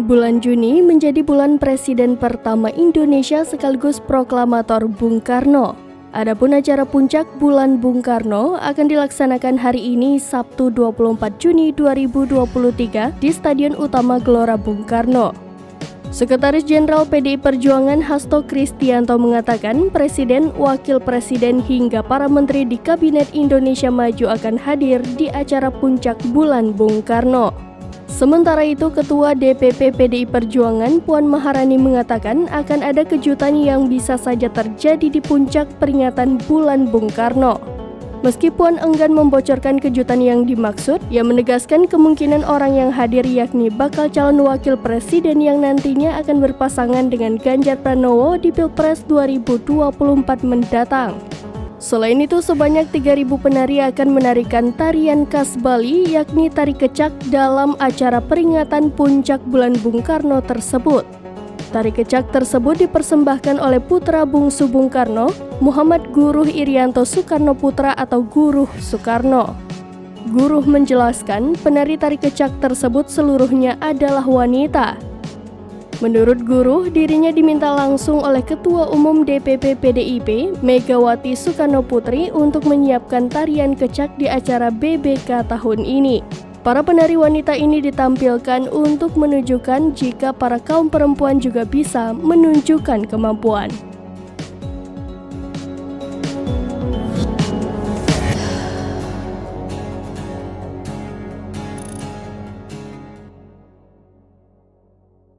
Bulan Juni menjadi bulan Presiden pertama Indonesia sekaligus proklamator Bung Karno. Adapun acara puncak Bulan Bung Karno akan dilaksanakan hari ini Sabtu 24 Juni 2023 di Stadion Utama Gelora Bung Karno. Sekretaris Jenderal PDI Perjuangan Hasto Kristianto mengatakan Presiden, Wakil Presiden hingga para menteri di Kabinet Indonesia Maju akan hadir di acara puncak Bulan Bung Karno. Sementara itu, Ketua DPP PDI Perjuangan Puan Maharani mengatakan akan ada kejutan yang bisa saja terjadi di puncak peringatan Bulan Bung Karno. Meski Puan enggan membocorkan kejutan yang dimaksud, ia menegaskan kemungkinan orang yang hadir yakni bakal calon wakil presiden yang nantinya akan berpasangan dengan Ganjar Pranowo di Pilpres 2024 mendatang. Selain itu, sebanyak 3.000 penari akan menarikan tarian khas Bali yakni tari kecak dalam acara peringatan puncak Bulan Bung Karno tersebut. Tari kecak tersebut dipersembahkan oleh putra bungsu Bung Karno, Muhammad Guruh Irianto Soekarno Putra atau Guruh Soekarno. Guruh menjelaskan penari tari kecak tersebut seluruhnya adalah wanita. Menurut Guruh, dirinya diminta langsung oleh Ketua Umum DPP PDIP, Megawati Soekarno Putri untuk menyiapkan tarian kecak di acara BBK tahun ini. Para penari wanita ini ditampilkan untuk menunjukkan jika para kaum perempuan juga bisa menunjukkan kemampuan.